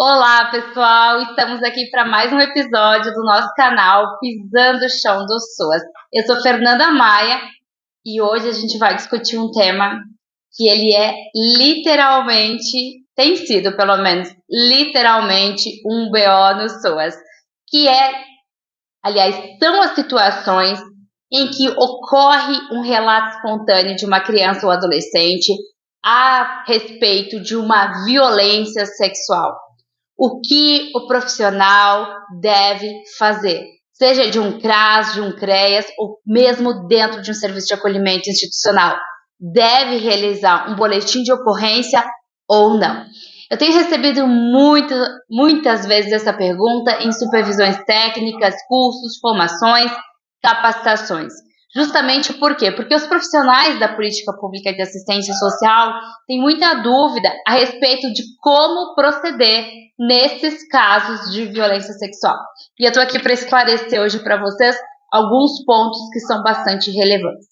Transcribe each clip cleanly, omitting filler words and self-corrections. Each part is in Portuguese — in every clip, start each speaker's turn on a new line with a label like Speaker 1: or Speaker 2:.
Speaker 1: Olá, pessoal! Estamos aqui para mais um episódio do nosso canal Pisando o Chão do SUAS. Eu sou Fernanda Maia e hoje a gente vai discutir um tema que ele é literalmente, tem sido pelo menos, literalmente um BO no SUAS, que é, aliás, são as situações em que ocorre um relato espontâneo de uma criança ou adolescente a respeito de uma violência sexual. O que o profissional deve fazer, seja de um CRAS, de um CREAS, ou mesmo dentro de um serviço de acolhimento institucional. Deve realizar um boletim de ocorrência ou não? Eu tenho recebido muitas vezes essa pergunta em supervisões técnicas, cursos, formações, capacitações. Justamente por quê? Porque os profissionais da política pública de assistência social têm muita dúvida a respeito de como proceder nesses casos de violência sexual. E eu estou aqui para esclarecer hoje para vocês alguns pontos que são bastante relevantes.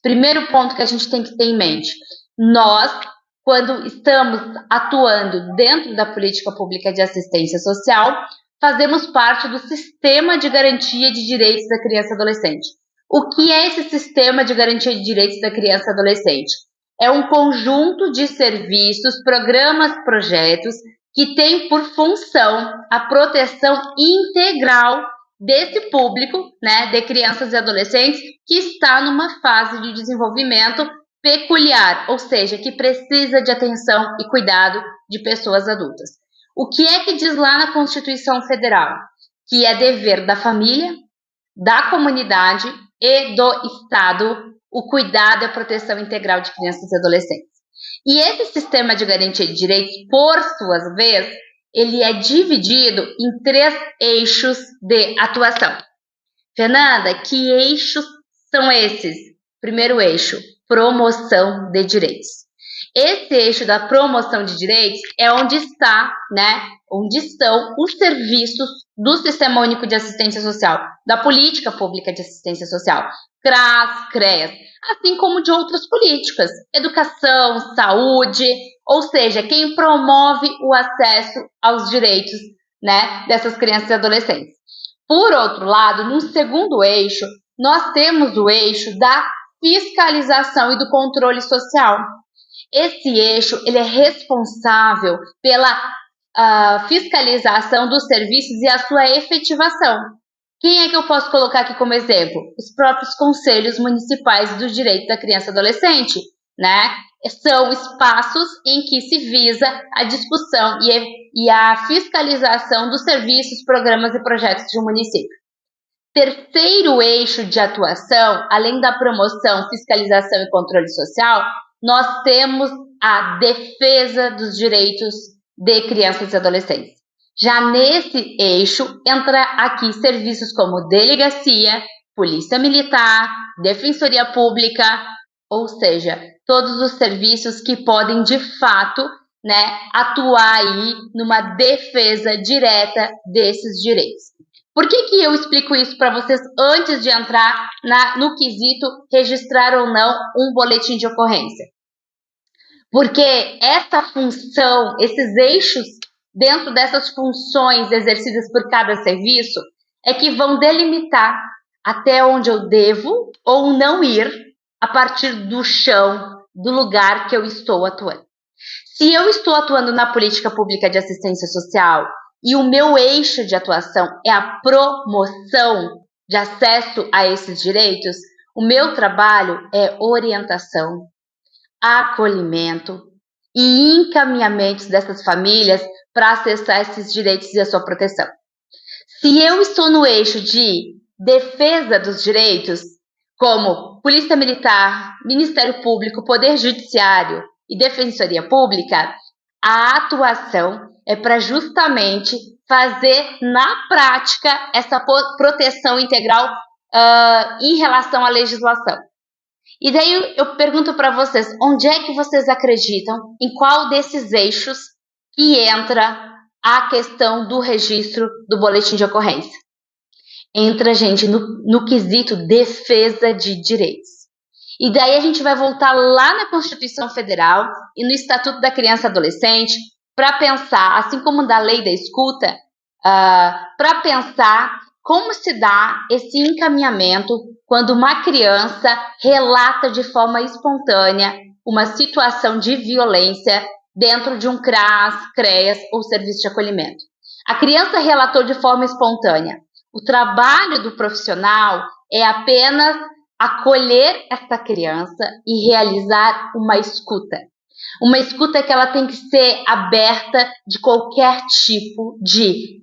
Speaker 1: Primeiro ponto que a gente tem que ter em mente: nós, quando estamos atuando dentro da política pública de assistência social, fazemos parte do sistema de garantia de direitos da criança e adolescente. O que é esse sistema de garantia de direitos da criança e adolescente? É um conjunto de serviços, programas, projetos que tem por função a proteção integral desse público, né, de crianças e adolescentes que está numa fase de desenvolvimento peculiar, ou seja, que precisa de atenção e cuidado de pessoas adultas. O que é que diz lá na Constituição Federal? Que é dever da família, da comunidade e do Estado o cuidado e a proteção integral de crianças e adolescentes. E esse sistema de garantia de direitos, por sua vez, ele é dividido em 3 eixos de atuação. Fernanda, que eixos são esses? Primeiro eixo, promoção de direitos. Esse eixo da promoção de direitos é onde onde estão os serviços do Sistema Único de Assistência Social, da Política Pública de Assistência Social, CRAS, CREAS, assim como de outras políticas, educação, saúde, ou seja, quem promove o acesso aos direitos, dessas crianças e adolescentes. Por outro lado, no segundo eixo, nós temos o eixo da fiscalização e do controle social. Esse eixo ele é responsável pela fiscalização dos serviços e a sua efetivação. Quem é que eu posso colocar aqui como exemplo? Os próprios conselhos municipais dos direitos da criança e adolescente, São espaços em que se visa a discussão e a fiscalização dos serviços, programas e projetos de um município. Terceiro eixo de atuação, além da promoção, fiscalização e controle social, nós temos a defesa dos direitos de crianças e adolescentes. Já nesse eixo, entra aqui serviços como delegacia, polícia militar, defensoria pública, ou seja, todos os serviços que podem, de fato, atuar aí numa defesa direta desses direitos. Por que eu explico isso para vocês antes de entrar no quesito registrar ou não um boletim de ocorrência? Porque essa função, esses eixos dentro dessas funções exercidas por cada serviço é que vão delimitar até onde eu devo ou não ir a partir do chão, do lugar que eu estou atuando. Se eu estou atuando na política pública de assistência social e o meu eixo de atuação é a promoção de acesso a esses direitos, o meu trabalho é orientação, acolhimento e encaminhamentos dessas famílias para acessar esses direitos e a sua proteção. Se eu estou no eixo de defesa dos direitos, como Polícia Militar, Ministério Público, Poder Judiciário e Defensoria Pública, a atuação é para justamente fazer na prática essa proteção integral em relação à legislação. E daí eu pergunto para vocês, onde é que vocês acreditam, em qual desses eixos que entra a questão do registro do boletim de ocorrência? Entra, gente, no quesito defesa de direitos. E daí a gente vai voltar lá na Constituição Federal e no Estatuto da Criança e Adolescente para pensar, assim como da lei da escuta, para pensar como se dá esse encaminhamento quando uma criança relata de forma espontânea uma situação de violência dentro de um CRAS, CREAS ou serviço de acolhimento. A criança relatou de forma espontânea. O trabalho do profissional é apenas acolher essa criança e realizar uma escuta. Uma escuta que ela tem que ser aberta de qualquer tipo de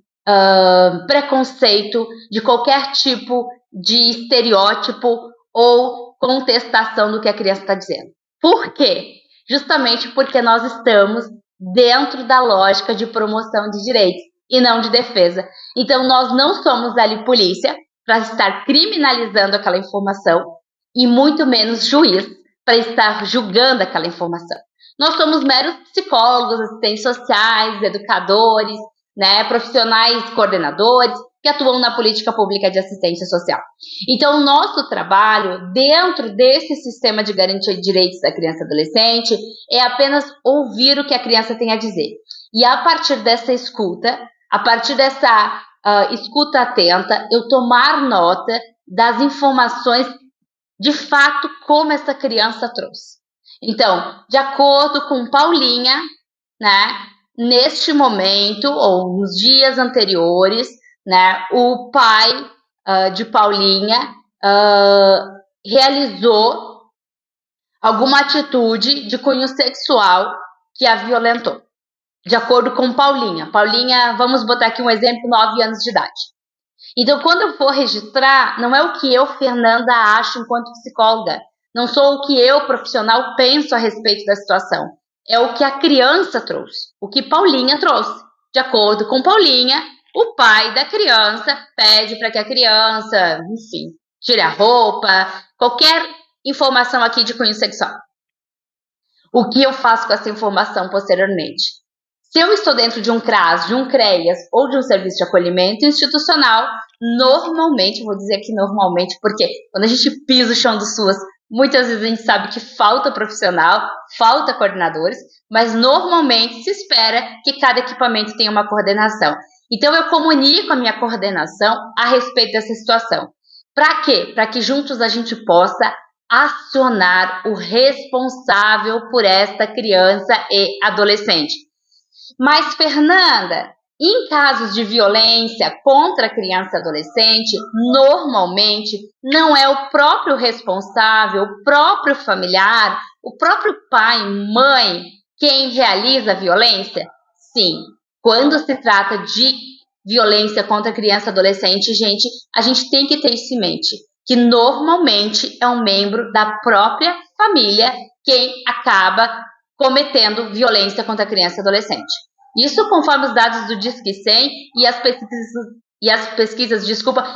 Speaker 1: preconceito, de qualquer tipo de estereótipo ou contestação do que a criança está dizendo. Por quê? Justamente porque nós estamos dentro da lógica de promoção de direitos e não de defesa. Então, nós não somos ali polícia para estar criminalizando aquela informação e muito menos juiz para estar julgando aquela informação. Nós somos meros psicólogos, assistentes sociais, educadores, né, profissionais coordenadores que atuam na política pública de assistência social. Então, o nosso trabalho dentro desse sistema de garantia de direitos da criança e adolescente é apenas ouvir o que a criança tem a dizer. E a partir dessa escuta, a partir dessa escuta atenta, eu tomar nota das informações de fato como essa criança trouxe. Então, de acordo com Paulinha, né, neste momento ou nos dias anteriores, né, o pai de Paulinha realizou alguma atitude de cunho sexual que a violentou. De acordo com Paulinha. Paulinha, vamos botar aqui um exemplo, 9 anos de idade. Então, quando eu for registrar, não é o que eu, Fernanda, acho enquanto psicóloga. Não sou o que eu, profissional, penso a respeito da situação. É o que a criança trouxe, o que Paulinha trouxe. De acordo com Paulinha, o pai da criança pede para que a criança, enfim, tire a roupa, qualquer informação aqui de cunho sexual. O que eu faço com essa informação posteriormente? Se eu estou dentro de um CRAS, de um CREAS ou de um serviço de acolhimento institucional, normalmente, vou dizer aqui normalmente, porque quando a gente pisa o chão do SUAS, muitas vezes a gente sabe que falta profissional, falta coordenadores, mas normalmente se espera que cada equipamento tenha uma coordenação. Então, eu comunico a minha coordenação a respeito dessa situação. Para quê? Para que juntos a gente possa acionar o responsável por esta criança e adolescente. Mas, Fernanda, em casos de violência contra a criança e adolescente, normalmente não é o próprio responsável, o próprio familiar, o próprio pai, mãe, quem realiza a violência? Sim, quando se trata de violência contra a criança e adolescente, gente, a gente tem que ter isso em mente, que normalmente é um membro da própria família quem acaba cometendo violência contra a criança e adolescente. Isso conforme os dados do Disque 100 e as pesquisas,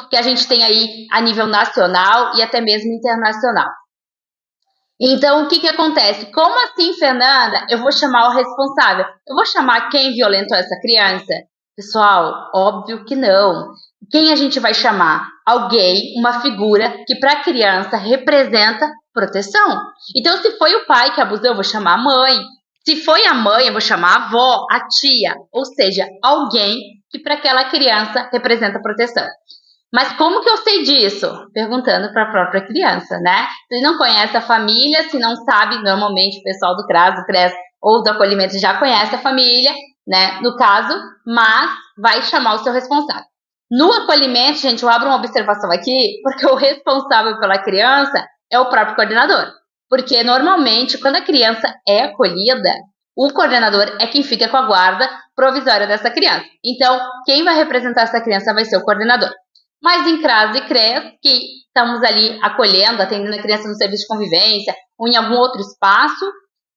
Speaker 1: que a gente tem aí a nível nacional e até mesmo internacional. Então, o que acontece? Como assim, Fernanda, eu vou chamar o responsável? Eu vou chamar quem violentou essa criança? Pessoal, óbvio que não. Quem a gente vai chamar? Alguém, uma figura que para a criança representa proteção. Então, se foi o pai que abusou, eu vou chamar a mãe. Se foi a mãe, eu vou chamar a avó, a tia. Ou seja, alguém que para aquela criança representa proteção. Mas como que eu sei disso? Perguntando para a própria criança, né? Se não conhece a família, se não sabe, normalmente o pessoal do CRAS, do CRES ou do acolhimento já conhece a família, né? No caso, mas vai chamar o seu responsável. No acolhimento, gente, eu abro uma observação aqui, porque o responsável pela criança é o próprio coordenador. Porque normalmente, quando a criança é acolhida, o coordenador é quem fica com a guarda provisória dessa criança. Então, quem vai representar essa criança vai ser o coordenador. Mas em CRAS e CREAS, que estamos ali acolhendo, atendendo a criança no serviço de convivência, ou em algum outro espaço,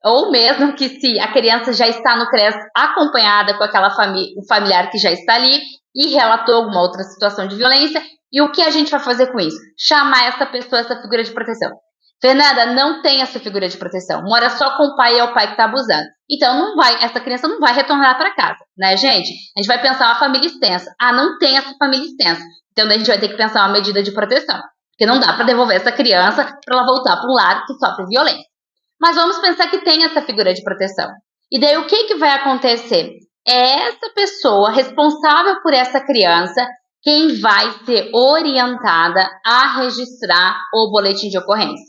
Speaker 1: ou mesmo que se a criança já está no CREAS acompanhada com aquela o familiar que já está ali e relatou alguma outra situação de violência, e o que a gente vai fazer com isso? Chamar essa pessoa, essa figura de proteção. Fernanda, não tem essa figura de proteção, mora só com o pai e é o pai que está abusando. Então, essa criança não vai retornar para casa, né, gente? A gente vai pensar uma família extensa. Ah, não tem essa família extensa. Então, a gente vai ter que pensar uma medida de proteção. Porque não dá para devolver essa criança para ela voltar para um lar que sofre violência. Mas vamos pensar que tem essa figura de proteção. E daí o que vai acontecer? É essa pessoa responsável por essa criança quem vai ser orientada a registrar o boletim de ocorrência.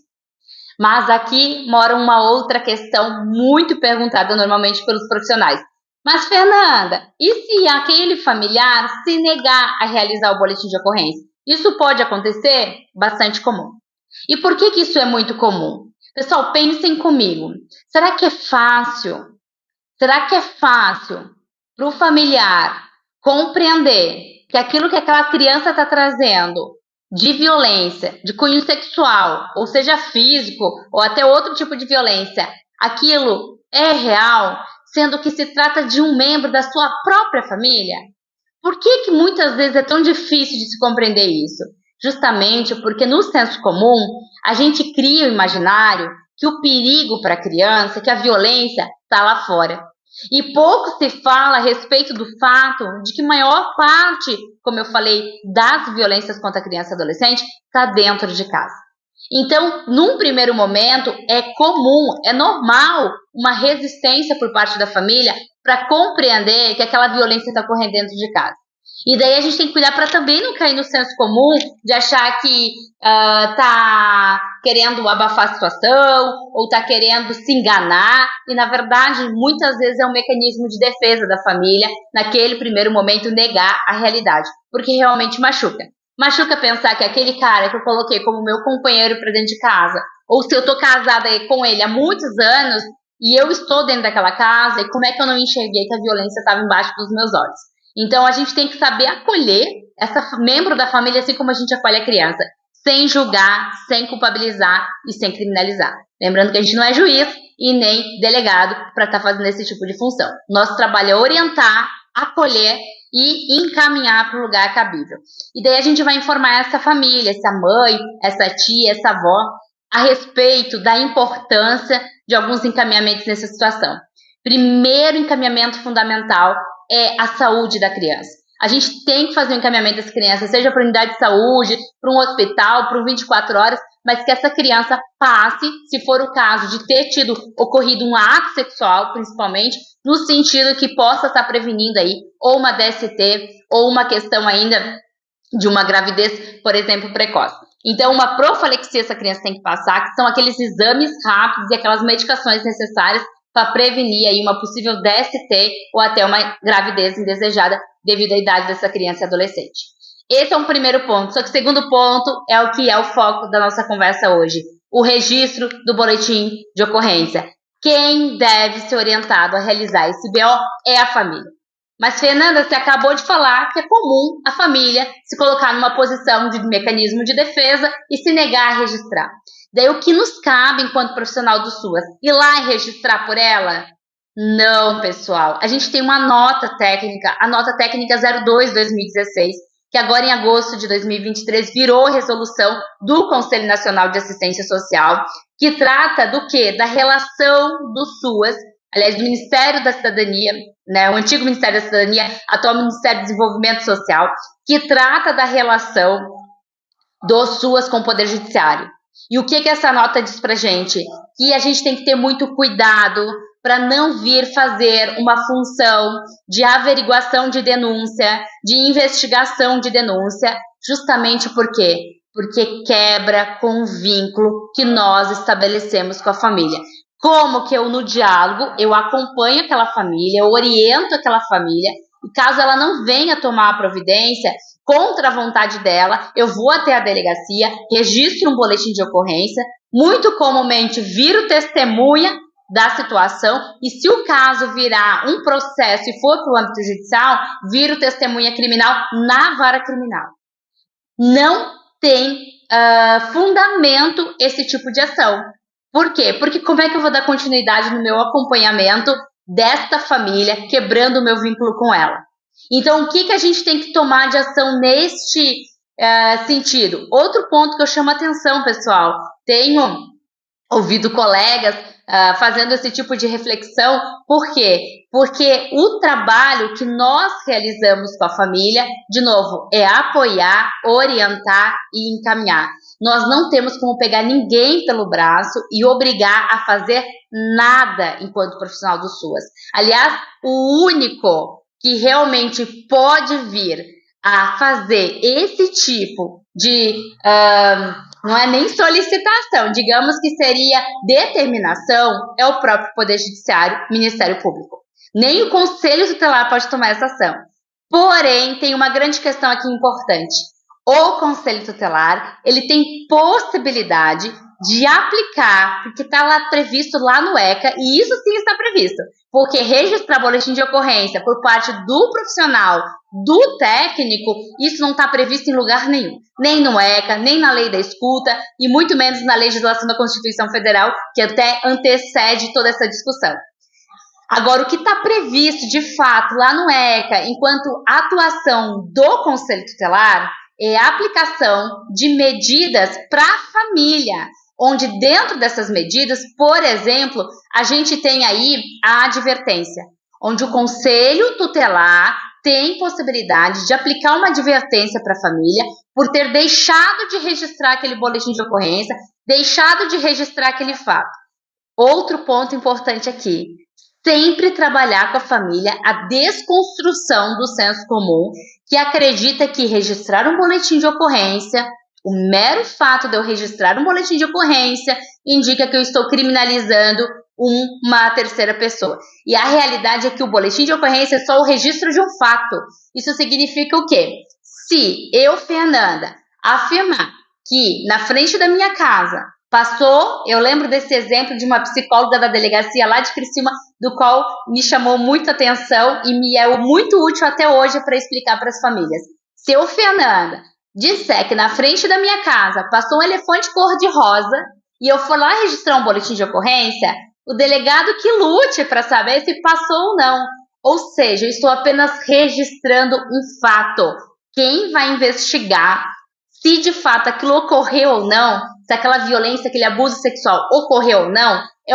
Speaker 1: Mas aqui mora uma outra questão muito perguntada normalmente pelos profissionais. Mas, Fernanda, e se aquele familiar se negar a realizar o boletim de ocorrência? Isso pode acontecer? Bastante comum. E por que isso é muito comum? Pessoal, pensem comigo. Será que é fácil? Será que é fácil para o familiar compreender que aquilo que aquela criança está trazendo de violência, de cunho sexual, ou seja, físico, ou até outro tipo de violência, aquilo é real, sendo que se trata de um membro da sua própria família? Por que muitas vezes é tão difícil de se compreender isso? Justamente porque no senso comum, a gente cria o imaginário que o perigo para a criança, que a violência está lá fora. E pouco se fala a respeito do fato de que maior parte, como eu falei, das violências contra a criança e adolescente está dentro de casa. Então, num primeiro momento, é comum, é normal uma resistência por parte da família para compreender que aquela violência está ocorrendo dentro de casa. E daí a gente tem que cuidar para também não cair no senso comum de achar que tá querendo abafar a situação ou tá querendo se enganar. E, na verdade, muitas vezes é um mecanismo de defesa da família, naquele primeiro momento, negar a realidade, porque realmente machuca. Machuca pensar que aquele cara que eu coloquei como meu companheiro para dentro de casa, ou se eu tô casada com ele há muitos anos e eu estou dentro daquela casa, e como é que eu não enxerguei que a violência estava embaixo dos meus olhos? Então a gente tem que saber acolher essa membro da família assim como a gente acolhe a criança, sem julgar, sem culpabilizar e sem criminalizar. Lembrando que a gente não é juiz e nem delegado para estar fazendo esse tipo de função. Nosso trabalho é orientar, acolher e encaminhar para o lugar cabível. E daí a gente vai informar essa família, essa mãe, essa tia, essa avó, a respeito da importância de alguns encaminhamentos nessa situação. Primeiro encaminhamento fundamental é a saúde da criança. A gente tem que fazer um encaminhamento dessa criança, seja para unidade de saúde, para um hospital, para um 24 horas, mas que essa criança passe, se for o caso de ter ocorrido um ato sexual, principalmente, no sentido que possa estar prevenindo aí ou uma DST ou uma questão ainda de uma gravidez, por exemplo, precoce. Então, uma profilaxia essa criança tem que passar, que são aqueles exames rápidos e aquelas medicações necessárias para prevenir aí uma possível DST ou até uma gravidez indesejada devido à idade dessa criança e adolescente. Esse é um primeiro ponto. Só que o segundo ponto é o que é o foco da nossa conversa hoje. O registro do boletim de ocorrência. Quem deve ser orientado a realizar esse BO é a família. Mas, Fernanda, você acabou de falar que é comum a família se colocar numa posição de mecanismo de defesa e se negar a registrar. Daí o que nos cabe enquanto profissional do SUAS? Ir lá e registrar por ela? Não, pessoal. A gente tem uma nota técnica, a nota técnica 02/2016, que agora em agosto de 2023 virou resolução do Conselho Nacional de Assistência Social, que trata do quê? Da relação do SUAS, aliás, do Ministério da Cidadania, né, o antigo Ministério da Cidadania, atual Ministério do Desenvolvimento Social, que trata da relação do SUAS com o Poder Judiciário. E o que essa nota diz pra gente? Que a gente tem que ter muito cuidado para não vir fazer uma função de averiguação de denúncia, de investigação de denúncia, justamente por quê? Porque quebra com o vínculo que nós estabelecemos com a família. Como que eu, no diálogo, eu acompanho aquela família, eu oriento aquela família, e caso ela não venha tomar a providência, contra a vontade dela, eu vou até a delegacia, registro um boletim de ocorrência, muito comumente viro testemunha da situação, e se o caso virar um processo e for para o âmbito judicial, viro testemunha criminal na vara criminal. Não tem fundamento esse tipo de ação. Por quê? Porque como é que eu vou dar continuidade no meu acompanhamento desta família, quebrando o meu vínculo com ela? Então, o que a gente tem que tomar de ação neste sentido? Outro ponto que eu chamo a atenção, pessoal. Tenho ouvido colegas fazendo esse tipo de reflexão. Por quê? Porque o trabalho que nós realizamos com a família, de novo, é apoiar, orientar e encaminhar. Nós não temos como pegar ninguém pelo braço e obrigar a fazer nada enquanto profissional do SUAS. Aliás, o único que realmente pode vir a fazer esse tipo de, não é nem solicitação, digamos que seria determinação, é o próprio Poder Judiciário, Ministério Público. Nem o Conselho Tutelar pode tomar essa ação. Porém, tem uma grande questão aqui importante. O Conselho Tutelar, ele tem possibilidade de aplicar, porque está lá previsto lá no ECA, e isso sim está previsto, porque registrar boletim de ocorrência por parte do profissional, do técnico, isso não está previsto em lugar nenhum, nem no ECA, nem na lei da escuta, e muito menos na legislação da Constituição Federal, que até antecede toda essa discussão. Agora, o que está previsto, de fato, lá no ECA, enquanto atuação do Conselho Tutelar, é a aplicação de medidas para a família, onde dentro dessas medidas, por exemplo, a gente tem aí a advertência, onde o Conselho Tutelar tem possibilidade de aplicar uma advertência para a família por ter deixado de registrar aquele boletim de ocorrência, deixado de registrar aquele fato. Outro ponto importante aqui, sempre trabalhar com a família a desconstrução do senso comum, que acredita que registrar um boletim de ocorrência, o mero fato de eu registrar um boletim de ocorrência, indica que eu estou criminalizando uma terceira pessoa. E a realidade é que o boletim de ocorrência é só o registro de um fato. Isso significa o quê? Se eu, Fernanda, afirmar que na frente da minha casa passou, eu lembro desse exemplo de uma psicóloga da delegacia lá de Criciúma, do qual me chamou muita atenção e me é muito útil até hoje para explicar para as famílias. Se eu, Fernanda, disser que na frente da minha casa passou um elefante cor-de-rosa e eu for lá registrar um boletim de ocorrência, o delegado que lute para saber se passou ou não. Ou seja, eu estou apenas registrando um fato. Quem vai investigar se de fato aquilo ocorreu ou não, se aquela violência, aquele abuso sexual ocorreu ou não, é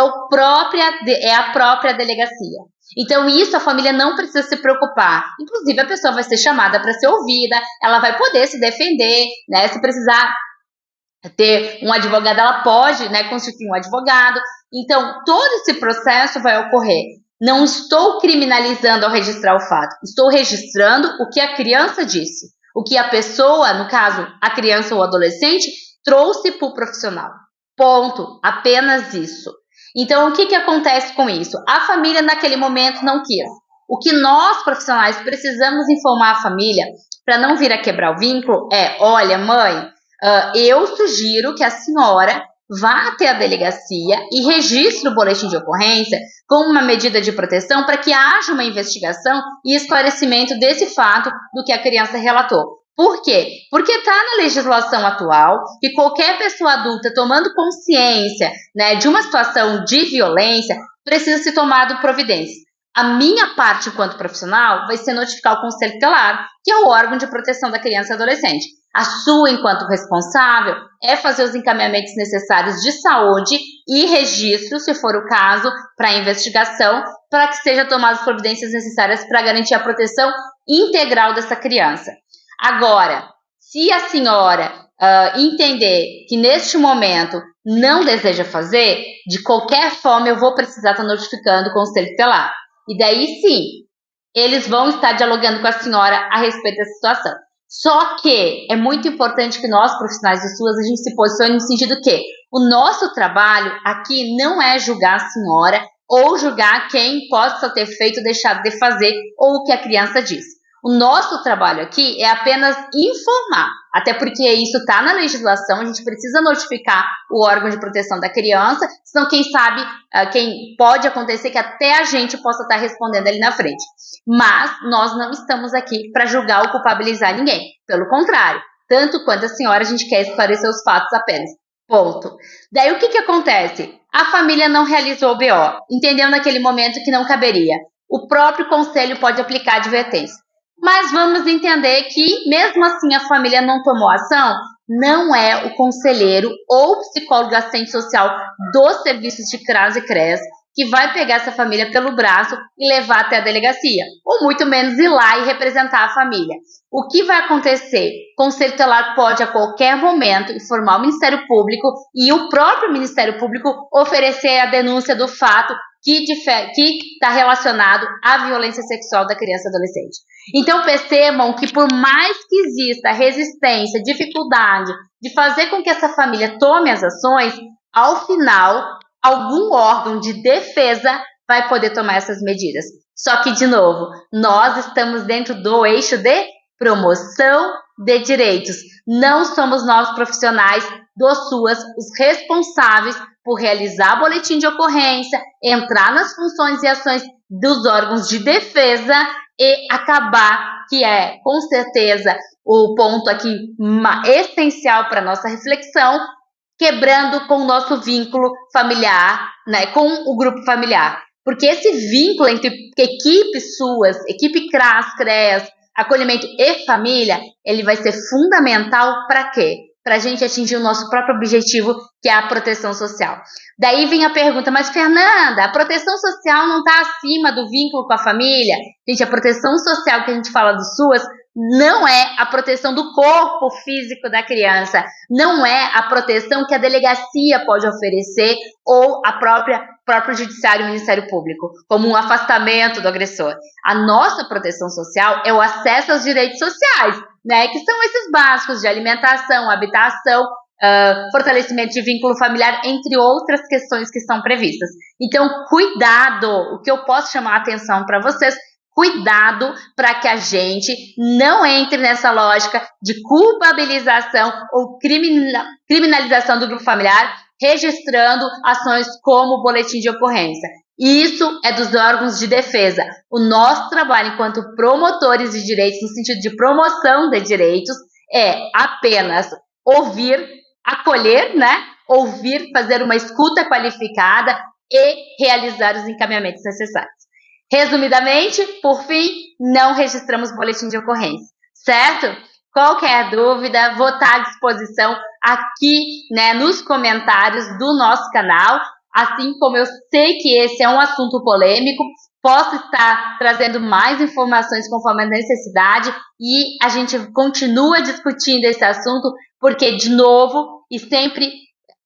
Speaker 1: a própria delegacia. Então isso a família não precisa se preocupar. Inclusive a pessoa vai ser chamada para ser ouvida, ela vai poder se defender, né? Se precisar ter um advogado, ela pode, né, constituir um advogado. Então todo esse processo vai ocorrer. Não estou criminalizando ao registrar o fato, estou registrando o que a criança disse, o que a pessoa, no caso a criança ou o adolescente, trouxe para o profissional. Ponto. Apenas isso. Então, o que acontece com isso? A família, naquele momento, não quis. O que nós, profissionais, precisamos informar a família para não vir a quebrar o vínculo é: olha, mãe, eu sugiro que a senhora vá até a delegacia e registre o boletim de ocorrência como uma medida de proteção para que haja uma investigação e esclarecimento desse fato do que a criança relatou. Por quê? Porque está na legislação atual que qualquer pessoa adulta tomando consciência, né, de uma situação de violência precisa ser tomado providência. A minha parte enquanto profissional vai ser notificar o Conselho Tutelar, que é o órgão de proteção da criança e adolescente. A sua, enquanto responsável, é fazer os encaminhamentos necessários de saúde e registro, se for o caso, para a investigação, para que sejam tomadas as providências necessárias para garantir a proteção integral dessa criança. Agora, se a senhora entender que neste momento não deseja fazer, de qualquer forma eu vou precisar estar notificando o Conselho Tutelar. E daí sim, eles vão estar dialogando com a senhora a respeito dessa situação. Só que é muito importante que nós, profissionais do SUAS, a gente se posicione no sentido que o nosso trabalho aqui não é julgar a senhora ou julgar quem possa ter feito ou deixado de fazer ou o que a criança diz. O nosso trabalho aqui é apenas informar, até porque isso está na legislação, a gente precisa notificar o órgão de proteção da criança, senão quem sabe, quem pode acontecer que até a gente possa estar respondendo ali na frente. Mas nós não estamos aqui para julgar ou culpabilizar ninguém, pelo contrário, tanto quanto a senhora a gente quer esclarecer os fatos apenas. Ponto. Daí o que acontece? A família não realizou o BO, entendeu naquele momento que não caberia. O próprio conselho pode aplicar advertência. Mas vamos entender que, mesmo assim, a família não tomou ação, não é o conselheiro ou psicólogo assistente social dos serviços de CRAS e CRES que vai pegar essa família pelo braço e levar até a delegacia, ou muito menos ir lá e representar a família. O que vai acontecer? O Conselho Tutelar pode a qualquer momento informar o Ministério Público e o próprio Ministério Público oferecer a denúncia do fato que está relacionado à violência sexual da criança e adolescente. Então percebam que por mais que exista resistência, dificuldade de fazer com que essa família tome as ações, ao final algum órgão de defesa vai poder tomar essas medidas. Só que, de novo, nós estamos dentro do eixo de promoção de direitos. Não somos nós profissionais do SUAS os responsáveis por realizar boletim de ocorrência, entrar nas funções e ações dos órgãos de defesa e acabar, que é, com certeza, o ponto aqui essencial para a nossa reflexão, quebrando com o nosso vínculo familiar, né, com o grupo familiar. Porque esse vínculo entre equipe SUAS, equipe CRAS, CRES, acolhimento e família, ele vai ser fundamental para quê? Para a gente atingir o nosso próprio objetivo, que é a proteção social. Daí vem a pergunta, mas Fernanda, a proteção social não está acima do vínculo com a família? Gente, a proteção social que a gente fala do SUAS não é a proteção do corpo físico da criança, não é a proteção que a delegacia pode oferecer ou a próprio judiciário e o Ministério Público, como um afastamento do agressor. A nossa proteção social é o acesso aos direitos sociais, né, que são esses básicos de alimentação, habitação, fortalecimento de vínculo familiar, entre outras questões que são previstas. Então, cuidado, o que eu posso chamar a atenção para vocês, cuidado para que a gente não entre nessa lógica de culpabilização ou criminalização do grupo familiar, registrando ações como o boletim de ocorrência. Isso é dos órgãos de defesa. O nosso trabalho enquanto promotores de direitos, no sentido de promoção de direitos, é apenas ouvir, acolher, né? Ouvir, fazer uma escuta qualificada e realizar os encaminhamentos necessários. Resumidamente, por fim, não registramos boletim de ocorrência, certo? Qualquer dúvida, vou estar à disposição aqui, né, nos comentários do nosso canal, assim como eu sei que esse é um assunto polêmico, posso estar trazendo mais informações conforme a necessidade e a gente continua discutindo esse assunto, porque, de novo, e sempre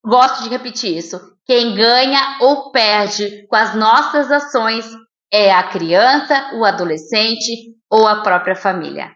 Speaker 1: gosto de repetir isso, quem ganha ou perde com as nossas ações é a criança, o adolescente ou a própria família.